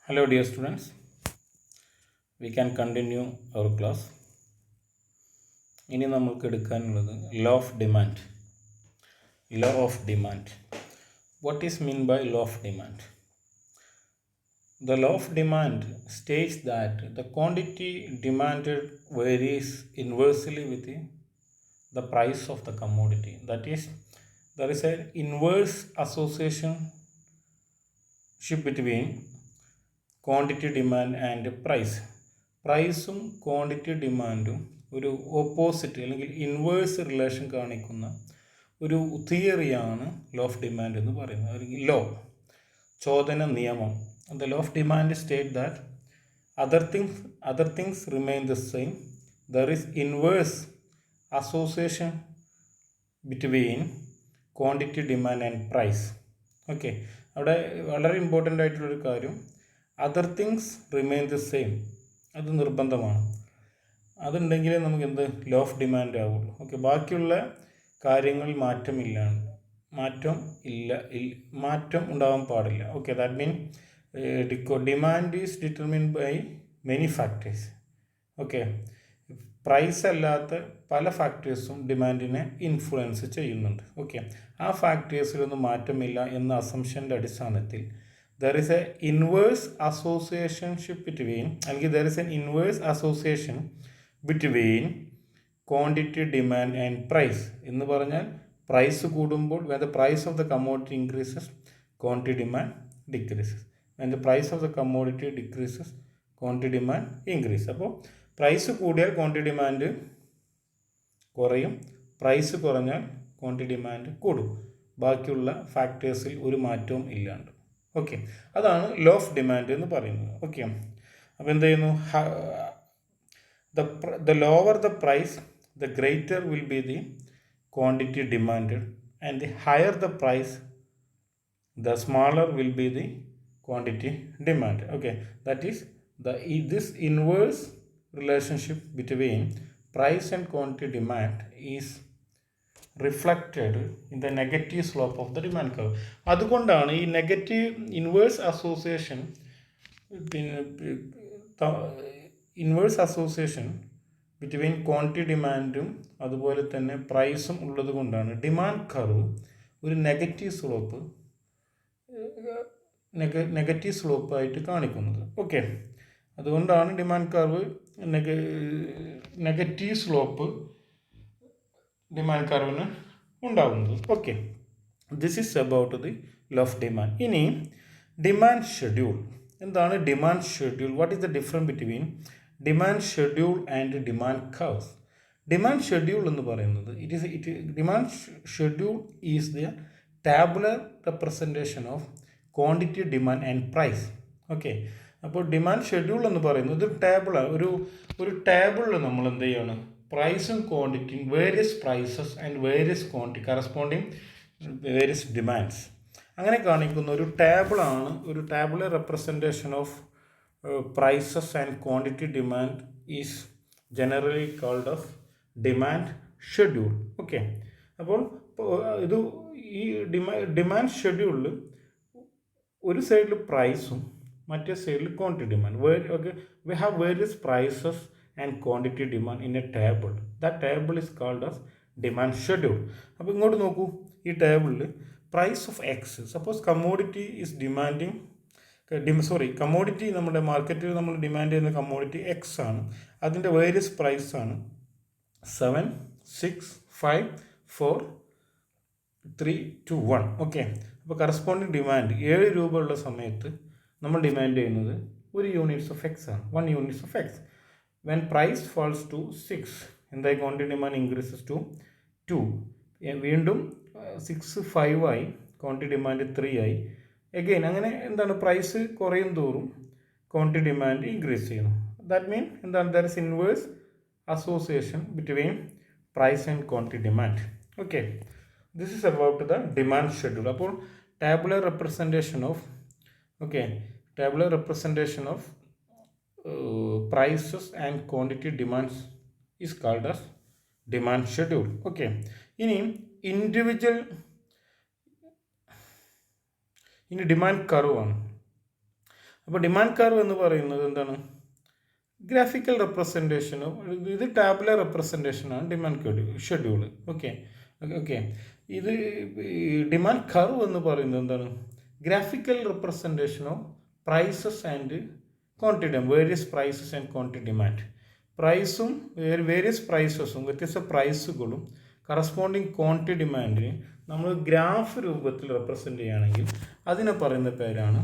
Hello, dear students. We can continue our class. ഇനി നമുക്ക് എടുക്കാനുള്ളത് law of demand. Law of demand. What is mean by law of demand? The law of demand states that the quantity demanded varies inversely with the price of the commodity. That is, there is an inverse association between quantity demand and price. പ്രൈസും quantity ഡിമാൻഡും ഒരു opposite അല്ലെങ്കിൽ inverse relation കാണിക്കുന്ന ഒരു തിയറിയാണ് law of demand എന്ന് പറയുന്നത്, അല്ലെങ്കിൽ law, ചോദന നിയമം. The law of demand state that other things remain the same. There is inverse association between quantity demand and price. Okay, അവിടെ വളരെ ഇമ്പോർട്ടൻ്റ് ആയിട്ടുള്ളൊരു കാര്യം, other things remain the same, അത് നിർബന്ധമാണ്. അതുണ്ടെങ്കിലേ നമുക്ക് എന്ത് ലോ ഓഫ് ഡിമാൻഡ് ആവുള്ളൂ. ഓക്കെ, ബാക്കിയുള്ള കാര്യങ്ങൾ മാറ്റം ഉണ്ടാവാൻ പാടില്ല. Okay, that mean demand is determined by many factors. Okay, price അല്ലാത്ത പല ഫാക്ടേഴ്സും ഡിമാൻഡിനെ ഇൻഫ്ലുവൻസ് ചെയ്യുന്നുണ്ട്. ഓക്കെ, ആ ഫാക്ടേഴ്സിലൊന്നും മാറ്റമില്ല എന്ന അസംഷൻ്റെ അടിസ്ഥാനത്തിൽ there is an inverse association between quantity demand and price. എന്ന് പറഞ്ഞാൽ പ്രൈസ് കൂടുമ്പോൾ when the price of the commodity increases, quantity demand decreases. when the price of the commodity decreases, quantity demand increases. അപ്പോൾ price കൂടിയാൽ quantity demand കുറയും, price കുറഞ്ഞാൽ quantity demand കൂടും, ബാക്കിയുള്ള ഫാക്ടേഴ്സിൽ ഒരു മാറ്റവും ഇല്ലാണ്ട്. ഓക്കെ, അതാണ് ലോ ഓഫ് ഡിമാൻഡ് എന്ന് പറയുന്നത്. ഓക്കെ, അപ്പോൾ എന്ത് ചെയ്യുന്നു, the lower the praise the greater will be the quantity demand and the higher the praise the smaller will be the quantity demand. Okay, that is this inverse relationship between price and quantity demand is reflected in the negative slope of the demand curve. അതുകൊണ്ടാണ് ഈ negative inverse association between quantity ഡിമാൻഡും അതുപോലെ തന്നെ പ്രൈസും ഉള്ളത് കൊണ്ടാണ് demand curve ഒരു negative സ്ലോപ്പായിട്ട് കാണിക്കുന്നത്. ഓക്കെ, അതുകൊണ്ടാണ് demand curve negative slope demand കർവിന് ഉണ്ടാകുന്നത്. Okay, this is about the law of demand. ഇനി ഡിമാൻഡ് ഷെഡ്യൂൾ. എന്താണ് demand schedule? What is the difference between demand schedule and demand curves? Demand schedule എന്ന് പറയുന്നത് demand schedule is the tabular representation of quantity, demand and price. Okay, അപ്പോൾ demand schedule എന്ന് പറയുന്നത് ഒരു ടേബിളാണ്. ഒരു ടേബിളിൽ നമ്മൾ എന്ത് ചെയ്യാണ്, പ്രൈസും ക്വാണ്ടിറ്റിയും, various prices and various quantity corresponding various demands, അങ്ങനെ കാണിക്കുന്ന ഒരു ടേബിളാണ്. ഒരു tabular representation of prices and quantity demand is generally called of demand schedule. Okay, അപ്പോൾ ഈ ഡിമാൻഡ് ഷെഡ്യൂളിൽ ഒരു സൈഡിൽ പ്രൈസും മറ്റേ സൈഡിൽ quantity demand. Okay, we have various prices and quantity demand in a table. That table is called as demand schedule. അപ്പോൾ ഇങ്ങോട്ട് നോക്കൂ, ഈ ടേബിളിൽ price of X, suppose commodity is commodity നമ്മുടെ മാർക്കറ്റിൽ നമ്മൾ ഡിമാൻഡ് ചെയ്യുന്ന കമ്മോഡിറ്റി എക്സ് ആണ്. അതിൻ്റെ വേരിയസ് പ്രൈസാണ് 7, 6, 5, 4, 3, 2, 1. ഓക്കെ, അപ്പോൾ കറസ്പോണ്ടിങ് ഡിമാൻഡ് 7 രൂപ ഉള്ള സമയത്ത് നമ്മൾ ഡിമാൻഡ് ചെയ്യുന്നത് 1 യൂണിറ്റ്സ് ഓഫ് എക്സ് ആണ്, 1 units of X. When price falls to 6, എന്തായി ക്വാണ്ടിറ്റി ഡിമാൻഡ് ഇൻക്രീസസ് ടു 2. വീണ്ടും 6, 5 ആയി, ക്വാണ്ടിറ്റി ഡിമാൻഡ് 3 ആയി. എഗെയിൻ അങ്ങനെ എന്താണ്, പ്രൈസ് കുറയും തോറും ക്വാണ്ടിറ്റി ഡിമാൻഡ് ഇൻക്രീസ് ചെയ്യുന്നു. ദാറ്റ് മീൻ എന്താണ്, there is inverse association between price and quantity demand. Okay, this is about the demand schedule. അപ്പോൾ tabular representation of prices and quantity demands is called as demand schedule. Okay, ഇനി demand curve ആണ്. അപ്പോൾ demand curve എന്ന് പറയുന്നത് എന്താണ്? Graphical റെപ്രസെൻറ്റേഷനും ഇത് tabular റെപ്രസെൻറ്റേഷനാണ് ഡിമാൻഡ് ഷെഡ്യൂൾ. ഓക്കെ ഓക്കെ ഇത് ഡിമാൻഡ് കർവ് എന്ന് പറയുന്നത് എന്താണ്? Graphical representation of prices and quantity demand, various prices and quantity demand. പ്രൈസും വേരിയസ് പ്രൈസസും വ്യത്യസ്ത പ്രൈസുകളും കറസ്പോണ്ടിങ് ക്വാണ്ടിറ്റി ഡിമാൻഡിന് നമ്മൾ ഗ്രാഫ് രൂപത്തിൽ റെപ്രസെൻ്റ് ചെയ്യുകയാണെങ്കിൽ അതിനെ പറയുന്ന പേരാണ്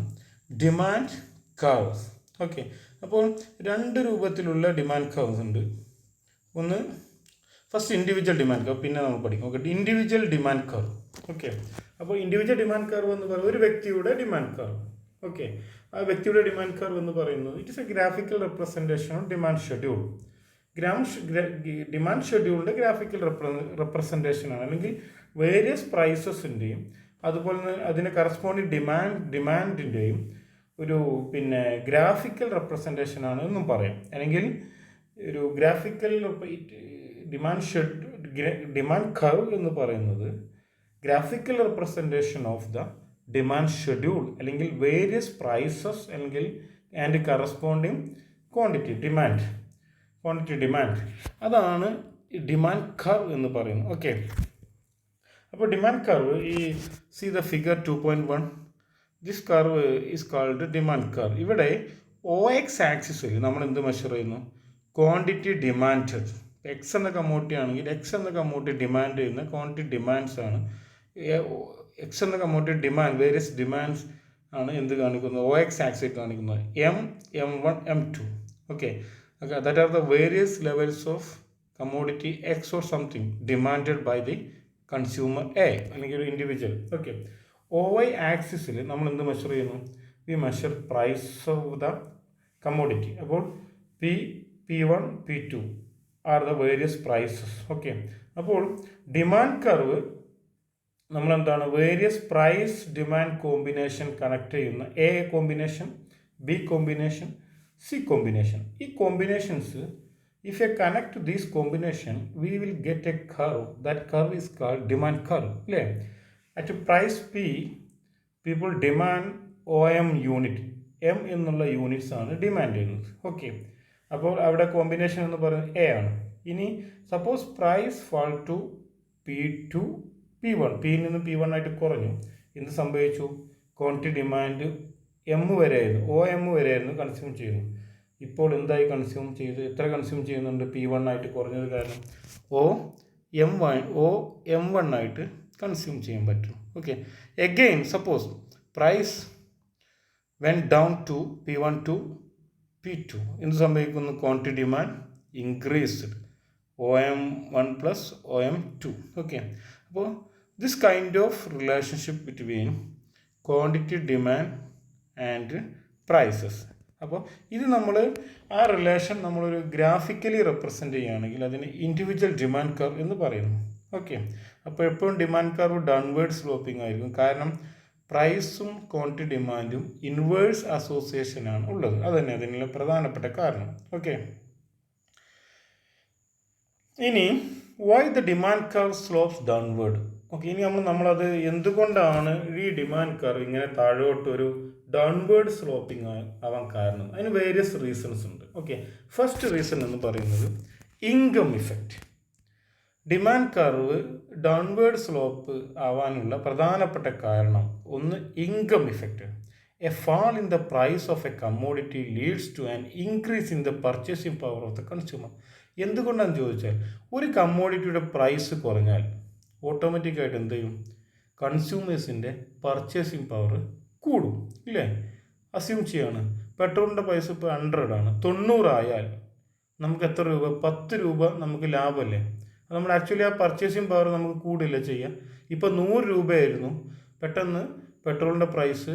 ഡിമാൻഡ് കർവ്സ്. ഓക്കെ, അപ്പോൾ രണ്ട് രൂപത്തിലുള്ള ഡിമാൻഡ് കർവ്സ് ഉണ്ട്. ഒന്ന് ഫസ്റ്റ് ഇൻഡിവിജ്വൽ ഡിമാൻഡ് കർവ്, പിന്നെ നമ്മൾ പഠിക്കും. Okay, individual demand curve. Okay, അപ്പോൾ ഇൻഡിവിജ്വൽ ഡിമാൻഡ് കർവ് എന്ന് പറയുന്നത് ഒരു വ്യക്തിയുടെ ഡിമാൻഡ് കർവ്. ഓക്കെ, ആ വ്യക്തിയുടെ ഡിമാൻഡ് കർവ് എന്ന് പറയുന്നത് it is a graphical representation of demand schedule. Demand ഷെഡ്യൂളിൻ്റെ ഗ്രാഫിക്കൽ റെപ്രസെൻറ്റേഷനാണ്, അല്ലെങ്കിൽ വേരിയസ് പ്രൈസസിൻ്റെയും അതുപോലെ തന്നെ അതിന് കറസ്പോണ്ടിങ് ഡിമാൻഡിൻ്റെയും ഒരു ഗ്രാഫിക്കൽ റെപ്രസെൻറ്റേഷനാണ് എന്നും പറയാം. അല്ലെങ്കിൽ ഒരു ഗ്രാഫിക്കൽ ഡിമാൻഡ് കർവ് എന്ന് പറയുന്നത് graphical representation of the demand schedule, അല്ലെങ്കിൽ വേരിയസ് പ്രൈസസ്, അല്ലെങ്കിൽ ആൻഡ് കറസ്പോണ്ടിങ് ക്വാണ്ടിറ്റി ഡിമാൻഡ്. അതാണ് ഡിമാൻഡ് കർവ് എന്ന് പറയുന്നത്. ഓക്കെ, അപ്പോൾ ഡിമാൻഡ് കർവ് ഈ see the figure 2.1, this curve is called demand curve. ഇവിടെ OX ആക്സിസിൽ നമ്മൾ എന്ത് മെഷർ ചെയ്യുന്നു? Quantity demand. എക്സ് എന്ന കമ്മോഡിറ്റി ആണെങ്കിൽ എക്സ് എന്ന കമ്മോഡിറ്റി ഡിമാൻഡ് ചെയ്യുന്ന ക്വാണ്ടിറ്റി ഡിമാൻഡ്സ് ആണ്. എക്സ് എന്ന കമ്മോഡിറ്റി ഡിമാൻഡ്, വേരിയസ് ഡിമാൻഡ്സ് ആണ് എന്ത് കാണിക്കുന്നത്? OX ആക്സിൽ കാണിക്കുന്നത് M1 M2. Okay, that are the various levels of commodity X or something demanded by the consumer A, അല്ലെങ്കിൽ ഒരു ഇൻഡിവിജ്വൽ. ഓക്കെ, OY ആക്സിസിൽ നമ്മൾ എന്ത് മെഷർ ചെയ്യുന്നു? We measure price of the commodity. അപ്പോൾ P1 P2 are the various prices. Okay, അപ്പോൾ demand curve നമ്മളെന്താണ്? Various price demand combination connect ചെയ്യുന്ന A combination, B combination, C combination. ഈ combinations, if you connect this combination, we will get a curve. That curve is called demand curve. അല്ലേ? At price P, people demand OM unit. M എന്നുള്ള units ആണ് demand ചെയ്യുന്നത്. Okay, അപ്പോൾ അവിടെ combination എന്ന് പറയുന്നത് A ആണ്. ഇനി suppose price fall to P2 P1, P നിന്ന് P1 ആയിട്ട് കുറഞ്ഞു. എന്ത് സംഭവിച്ചു? ക്വാണ്ടിറ്റി ഡിമാൻഡ് M വരെയായിരുന്നു, OM വരെയായിരുന്നു കൺസ്യൂം ചെയ്യുന്നു. ഇപ്പോൾ എന്തായി കൺസ്യൂം ചെയ്ത്? എത്ര കൺസ്യൂം ചെയ്യുന്നുണ്ട്? P1 ആയിട്ട് കുറഞ്ഞത് കാരണം OM1 ആയിട്ട് കൺസ്യൂം ചെയ്യാൻ പറ്റും. Okay, again suppose price went down to P1 to P2, എന്ത് സംഭവിക്കുന്നു? Quantity demand increased, OM1 plus OM2. Okay, അപ്പോൾ this kind of relationship between quantity demand and prices. അപ്പോൾ ഇത് നമ്മൾ ആ റിലേഷൻ നമ്മളൊരു ഗ്രാഫിക്കലി റെപ്രസെൻ്റ് ചെയ്യുകയാണെങ്കിൽ അതിന് ഇൻഡിവിജ്വൽ ഡിമാൻഡ് കർവ് എന്ന് പറയുന്നു. ഓക്കെ, അപ്പോൾ എപ്പോഴും ഡിമാൻഡ് കർവ് ഡൗൺവേർഡ് സ്ലോപ്പിംഗ് ആയിരിക്കും. കാരണം പ്രൈസും ക്വാണ്ടിറ്റി ഡിമാൻഡും ഇൻവേഴ്സ് അസോസിയേഷനാണ് ഉള്ളത്. അതുതന്നെ അതിനുള്ള പ്രധാനപ്പെട്ട കാരണം. ഓക്കെ, ഇനി why the demand curve slopes downward. Okay, ഇനി നമ്മളത് എന്തുകൊണ്ടാണ് ഈ ഡിമാൻഡ് കർവ് ഇങ്ങനെ താഴോട്ടൊരു ഡൗൺവേർഡ് സ്ലോപ്പിംഗ് ആവാൻ കാരണം? അതിന് വേരിയസ് റീസൺസ് ഉണ്ട്. ഓക്കെ, ഫസ്റ്റ് റീസൺ എന്ന് പറയുന്നത് income effect. Demand curve downward slope ആവാനുള്ള പ്രധാനപ്പെട്ട കാരണം ഒന്ന് income effect. A fall in the price of a commodity leads to an increase in the purchasing power of the consumer. എന്തുകൊണ്ടാണെന്ന് ചോദിച്ചാൽ, ഒരു കമ്മോഡിറ്റിയുടെ പ്രൈസ് കുറഞ്ഞാൽ ഓട്ടോമാറ്റിക്കായിട്ട് എന്ത് ചെയ്യും? കൺസ്യൂമേഴ്സിൻ്റെ പർച്ചേസിങ് പവർ കൂടും. ഇല്ലേ? അസ്യൂം ചെയ്യാണ്. പെട്രോളിൻ്റെ പൈസ ഇപ്പോൾ 100 ആണ്, 90 ആയാൽ നമുക്ക് എത്ര രൂപ? 10 രൂപ നമുക്ക് ലാഭമല്ലേ? അത് നമ്മൾ ആക്ച്വലി ആ പർച്ചേസിങ് പവർ നമുക്ക് കൂടില്ല ചെയ്യുക. ഇപ്പോൾ 100 രൂപയായിരുന്നു, പെട്ടെന്ന് പെട്രോളിൻ്റെ പ്രൈസ്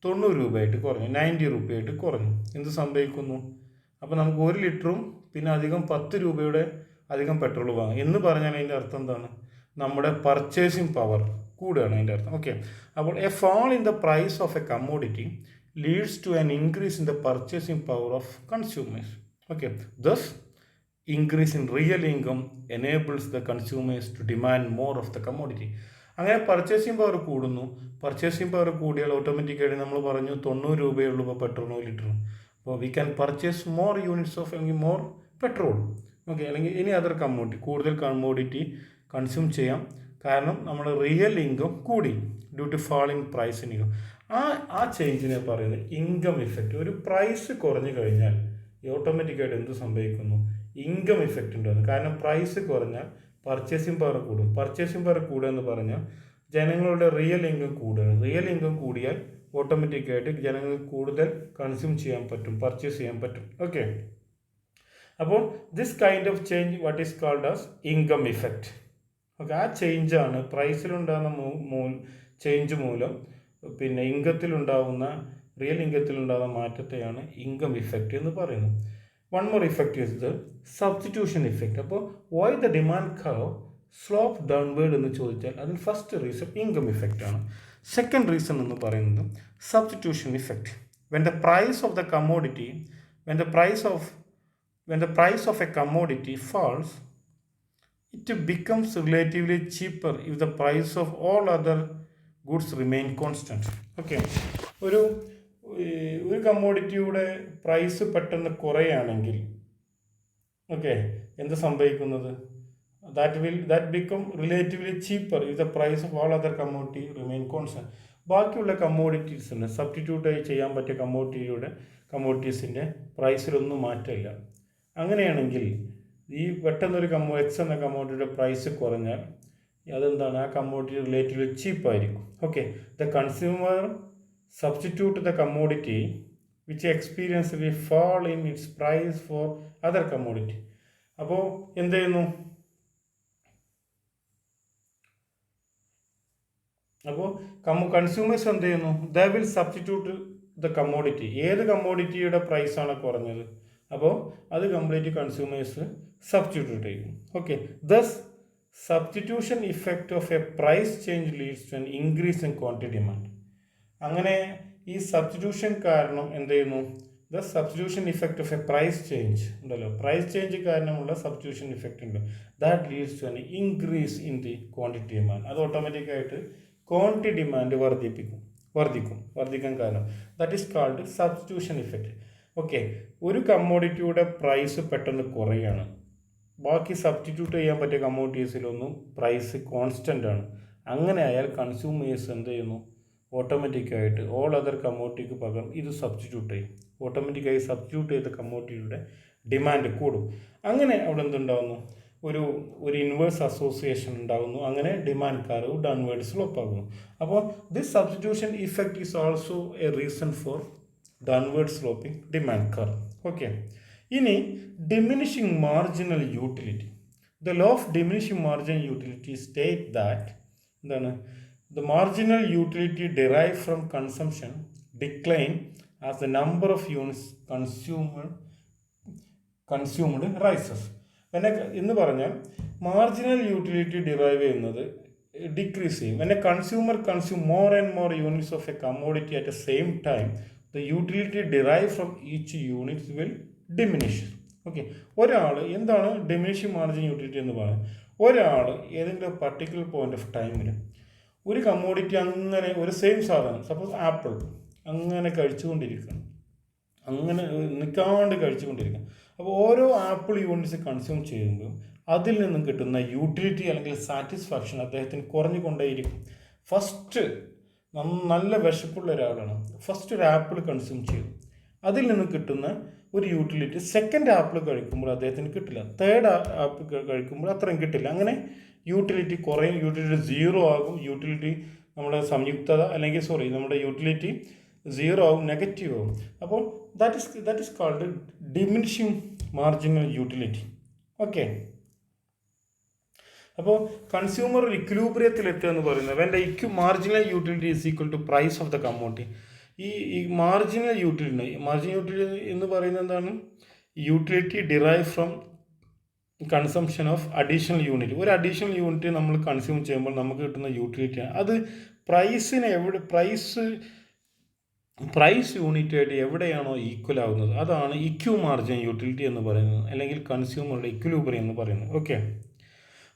90 രൂപയായിട്ട് കുറഞ്ഞു, 90 രൂപയായിട്ട് കുറഞ്ഞു. എന്ത് സംഭവിക്കുന്നു? അപ്പോൾ നമുക്ക് 1 ലിറ്ററും പിന്നെ അധികം 10 രൂപയുടെ അധികം പെട്രോൾ വാങ്ങും എന്ന് പറഞ്ഞാൽ അതിൻ്റെ അർത്ഥം എന്താണ്? നമ്മുടെ പർച്ചേസിങ് പവർ കൂടുകയാണ് അതിൻ്റെ അർത്ഥം. ഓക്കെ, അപ്പോൾ a fall in the price of a commodity leads to an increase in the purchasing power of consumers. Okay, thus increase in real income enables the consumers to demand more of the commodity. അങ്ങനെ purchasing power കൂടുന്നു. Purchasing power കൂടിയാൽ ഓട്ടോമാറ്റിക്കായിട്ട് നമ്മൾ പറഞ്ഞു 90 രൂപയുള്ളൂ ഇപ്പോൾ പെട്രോളിനോ ലിറ്ററും. അപ്പോൾ we can purchase more units of അല്ലെങ്കിൽ മോർ പെട്രോൾ. ഓക്കെ, അല്ലെങ്കിൽ ഇനി അതർ കമ്മോഡിറ്റി, കൂടുതൽ കമ്മോഡിറ്റി കൺസ്യൂം ചെയ്യാം. കാരണം നമ്മുടെ റിയൽ ഇൻകം കൂടി due to falling price in income. ആ ചേഞ്ചിനെ പറയുന്നത് ഇൻകം ഇഫക്റ്റ്. ഒരു പ്രൈസ് കുറഞ്ഞു കഴിഞ്ഞാൽ ഓട്ടോമാറ്റിക്കായിട്ട് എന്ത് സംഭവിക്കുന്നു? ഇൻകം ഇഫക്റ്റ് ഉണ്ടാകുന്നു. കാരണം പ്രൈസ് കുറഞ്ഞാൽ പർച്ചേസിംഗ് പവർ കൂടും. പർച്ചേസിംഗ് പവർ കൂടുക എന്ന് പറഞ്ഞാൽ ജനങ്ങളുടെ റിയൽ ഇൻകം കൂടുകയാണ്. റിയൽ ഇൻകം കൂടിയാൽ ഓട്ടോമാറ്റിക്കായിട്ട് ജനങ്ങൾക്ക് കൂടുതൽ കൺസ്യൂം ചെയ്യാൻ പറ്റും, പർച്ചേസ് ചെയ്യാൻ പറ്റും. ഓക്കെ, അപ്പോൾ this kind of change what is called as income effect. Okay, ആ ചേഞ്ചാണ് പ്രൈസിലുണ്ടാകുന്ന ചേഞ്ച് മൂലം പിന്നെ ഇൻകത്തിലുണ്ടാകുന്ന റിയൽ ഇൻകത്തിലുണ്ടാകുന്ന മാറ്റത്തെയാണ് ഇൻകം ഇഫക്റ്റ് എന്ന് പറയുന്നത്. One more effect is the substitution effect. അപ്പോൾ why the demand curve slope downward എന്ന് ചോദിച്ചാൽ അതിന് ഫസ്റ്റ് റീസൺ ഇൻകം ഇഫക്റ്റ് ആണ്. സെക്കൻഡ് റീസൺ എന്ന് പറയുന്നത് substitution effect. When the price of the commodity when the price of a commodity falls, it becomes relatively cheaper if the price of all other goods remain constant. Okay, ഒരു കമ്മോഡിറ്റിയുടെ price പെട്ടെന്ന് കുറയുകയാണെങ്കിൽ okay എന്ത് സംഭവിക്കുന്നത്? that become relatively cheaper if the price of all other commodity remain constant. ബാക്കിയുള്ള കമ്മോഡിറ്റീസിന് substitute ചെയ്യാൻ പറ്റിയ കമ്മോഡിറ്റീസിൻ്റെ പ്രൈസിലൊന്നും മാറ്റമില്ല. അങ്ങനെയാണെങ്കിൽ ഈ പെട്ടെന്നൊരു എക്സ് എന്ന കമ്മോഡിറ്റിയുടെ പ്രൈസ് കുറഞ്ഞാൽ അതെന്താണ്? ആ കമ്മോഡിറ്റി റിലേറ്റീവ്ലി ചീപ്പായിരിക്കും. Okay, the consumer substitute the commodity which experience we fall in its price for other commodity. അപ്പോൾ എന്ത് ചെയ്യുന്നു? അപ്പോൾ കൺസ്യൂമേഴ്സ് എന്ത് ചെയ്യുന്നു? The will substitute the commodity. ഏത് കമ്മോഡിറ്റിയുടെ പ്രൈസാണ് കുറഞ്ഞത് അപ്പോൾ അത് കംപ്ലീറ്റ് കൺസ്യൂമേഴ്സ് സബ്സ്റ്റിറ്റ്യൂട്ട് ചെയ്യും. Okay, thus substitution effect of a price change leads to an increase in quantity demand. അങ്ങനെ ഈ സബ്സ്റ്റിറ്റ്യൂഷൻ കാരണം എന്ത് ചെയ്യുന്നു? The substitution effect of a price change ഉണ്ടല്ലോ, പ്രൈസ് ചേഞ്ച് കാരണമുള്ള സബ്സ്റ്റിറ്റ്യൂഷൻ ഇഫക്റ്റ് ഉണ്ട്. That leads to an increase in the quantity demand. അത് ഓട്ടോമാറ്റിക്കായിട്ട് ക്വാണ്ടിറ്റി ഡിമാൻഡ് വർദ്ധിക്കാൻ കാരണം. That is called substitution effect. Okay, ഒരു കമ്മോഡിറ്റിയുടെ പ്രൈസ് പെട്ടെന്ന് കുറയുകയാണ്, ബാക്കി സബ്സ്റ്റിറ്റ്യൂട്ട് ചെയ്യാൻ പറ്റിയ കമ്മോഡിറ്റീസിലൊന്നും പ്രൈസ് കോൺസ്റ്റൻ്റ് ആണ്. അങ്ങനെ ആയാൽ കൺസ്യൂമേഴ്സ് എന്ത് ചെയ്യുന്നു? ഓട്ടോമാറ്റിക്കായിട്ട് ഓൾ അതർ കമ്മോഡിറ്റിക്ക് പകരം ഇത് സബ്സ്റ്റിറ്റ്യൂട്ട് ചെയ്യും. ഓട്ടോമാറ്റിക്കായി സബ്സ്റ്റിറ്റ്യൂട്ട് ചെയ്ത കമ്മോഡിറ്റിയുടെ ഡിമാൻഡ് കൂടും. അങ്ങനെ അവിടെ എന്തുണ്ടാകുന്നു? ഒരു ഇൻവേഴ്സ് അസോസിയേഷൻ ഉണ്ടാകുന്നു. അങ്ങനെ ഡിമാൻഡ് കർവ് ഡൗൺവേർഡ് സ്ലോപ്പ് ആകുന്നു. അപ്പോൾ this substitution effect is also a reason for downward sloping demand curve. Okay, ഇനി diminishing marginal utility. The law of diminishing marginal utility state that എന്താണ്? The marginal utility derive from consumption decline as the number of units consumed rises. എന്ന് പറഞ്ഞാൽ marginal utility derive ചെയ്യുന്നത് decrease ചെയ്യും. when a consumer consume more and more units of a commodity at the same time, the utility derived from each unit will diminish. Okay, ഒരാൾ എന്താണ് diminishing margin utility എന്ന് പറയുന്നത്? ഒരാൾ ഏതെങ്കിലും particular point of ടൈമിൽ ഒരു commodity അങ്ങനെ ഒരു സെയിം സാധനം, സപ്പോസ് ആപ്പിൾ, അങ്ങനെ കഴിച്ചുകൊണ്ടിരിക്കണം, അങ്ങനെ നിൽക്കാണ്ട് കഴിച്ചുകൊണ്ടിരിക്കണം. അപ്പോൾ ഓരോ ആപ്പിൾ യൂണിറ്റ്സ് കൺസ്യൂം ചെയ്യുമ്പോൾ അതിൽ നിന്നും കിട്ടുന്ന യൂട്ടിലിറ്റി അല്ലെങ്കിൽ സാറ്റിസ്ഫാക്ഷൻ അദ്ദേഹത്തിന് കുറഞ്ഞുകൊണ്ടേയിരിക്കും. ഫസ്റ്റ് നല്ല വിശപ്പുള്ള ഒരാളാണ്, ഫസ്റ്റ് ഒരു ആപ്പിൾ കൺസ്യൂം ചെയ്തു, അതിൽ നിന്ന് കിട്ടുന്ന ഒരു യൂട്ടിലിറ്റി സെക്കൻഡ് ആപ്പിൾ കഴിക്കുമ്പോൾ അദ്ദേഹത്തിന് കിട്ടില്ല, തേർഡ് ആപ്പിൾ കഴിക്കുമ്പോൾ അത്രയും കിട്ടില്ല. അങ്ങനെ യൂട്ടിലിറ്റി കുറയും, യൂട്ടിലിറ്റി സീറോ ആകും, യൂട്ടിലിറ്റി നമ്മുടെ സംയുക്തത അല്ലെങ്കിൽ നമ്മുടെ യൂട്ടിലിറ്റി സീറോ ആവും, നെഗറ്റീവ് ആവും. അപ്പോൾ that is called diminishing marginal utility. Okay, അപ്പോൾ കൺസ്യൂമർ ഒരു ഇക്വിലിബ്രിയത്തിലെത്തുക എന്ന് പറയുന്നത് when the marginal utility is equal to price of the commodity. ഈ മാർജിനൽ യൂട്ടിലിറ്റി എന്ന് പറയുന്നത് എന്താണ്? Utility derive from consumption of additional unit. ഒരു അഡീഷണൽ യൂണിറ്റ് നമ്മൾ കൺസ്യൂം ചെയ്യുമ്പോൾ നമുക്ക് കിട്ടുന്ന യൂട്ടിലിറ്റിയാണ്. അത് പ്രൈസ് യൂണിറ്റായിട്ട് എവിടെയാണോ ഈക്വൽ ആവുന്നത് അതാണ് ഇക്യു മാർജിൻ യൂട്ടിലിറ്റി എന്ന് പറയുന്നത്, അല്ലെങ്കിൽ കൺസ്യൂമറുടെ ഇക്വിലിബ്രിയം എന്ന് പറയുന്നത്. ഓക്കെ,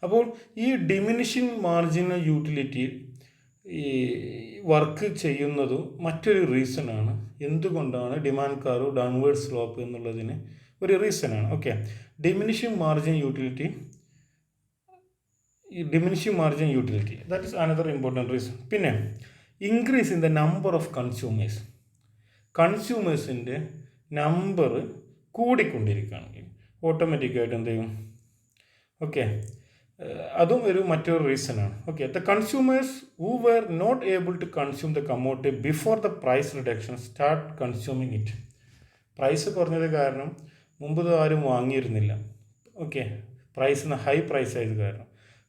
അപ്പോൾ ഈ ഡിമിനിഷിങ് മാർജിനൽ യൂട്ടിലിറ്റി ഈ വർക്ക് ചെയ്യുന്നത് മറ്റൊരു റീസണാണ്. എന്തുകൊണ്ടാണ് ഡിമാൻഡ് കർവ് ഡൗൺവേർഡ് സ്ലോപ്പ് എന്നുള്ളതിന് ഒരു റീസണാണ്. Okay, diminishing margin utility that is another important reason. പിന്നെ increase in the number of കൺസ്യൂമേഴ്സിൻ്റെ നമ്പർ കൂടിക്കൊണ്ടിരിക്കുകയാണെങ്കിൽ ഓട്ടോമാറ്റിക്കായിട്ട് എന്ത് ചെയ്യും? ഓക്കെ, അതും മറ്റൊരു റീസണാണ്. Okay, the consumers who were not able to consume the commodity before the price reduction start consuming it. Price കുറഞ്ഞത് കാരണം മുമ്പ് ആരും വാങ്ങിയിരുന്നില്ല. ഓക്കെ, ഹൈ പ്രൈസ് ആയത് കാരണം,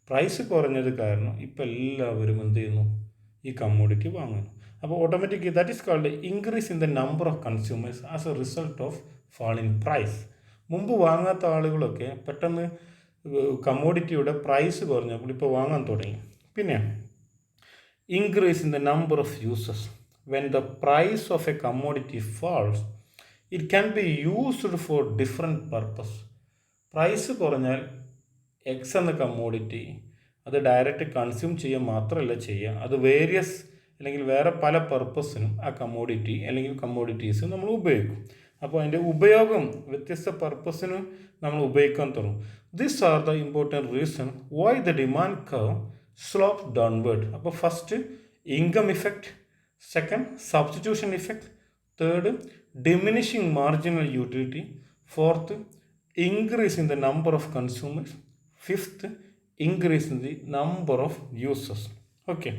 പ്രൈസ് കുറഞ്ഞത് കാരണം ഇപ്പോൾ എല്ലാവരും എന്ത് ചെയ്യുന്നു? ഈ കമ്മോഡിറ്റി വാങ്ങുന്നു. അപ്പോൾ automatically that is called increase in the number of consumers as a result of fall in price. മുമ്പ് വാങ്ങാത്ത ആളുകളൊക്കെ പെട്ടെന്ന് കമ്മോഡിറ്റിയുടെ പ്രൈസ് കുറഞ്ഞപ്പോൾ ഇപ്പോൾ വാങ്ങാൻ തുടങ്ങി. പിന്നെ increase in the number of users. When the price of a commodity falls it can be used for different purpose. Price കുറഞ്ഞാൽ X എന്ന കമ്മോഡിറ്റി അത് ഡയറക്റ്റ് കൺസ്യൂം ചെയ്യുക മാത്രമല്ല ചെയ്യുക, അത് വേരിയസ് അല്ലെങ്കിൽ വേറെ പല പർപ്പസിനും ആ കമ്മോഡിറ്റി അല്ലെങ്കിൽ കമ്മോഡിറ്റീസ് നമ്മൾ ഉപയോഗിക്കും. അപ്പോൾ അതിൻ്റെ ഉപയോഗം വ്യത്യസ്ത പർപ്പസിന് നമ്മൾ ഉപയോഗിക്കാൻ തുടങ്ങും. These are the important reason why the demand curve slopes downward. അപ്പോൾ first income effect, second substitution effect, third diminishing marginal utility, fourth increase in the number of consumers, fifth increase in the number of users. Okay.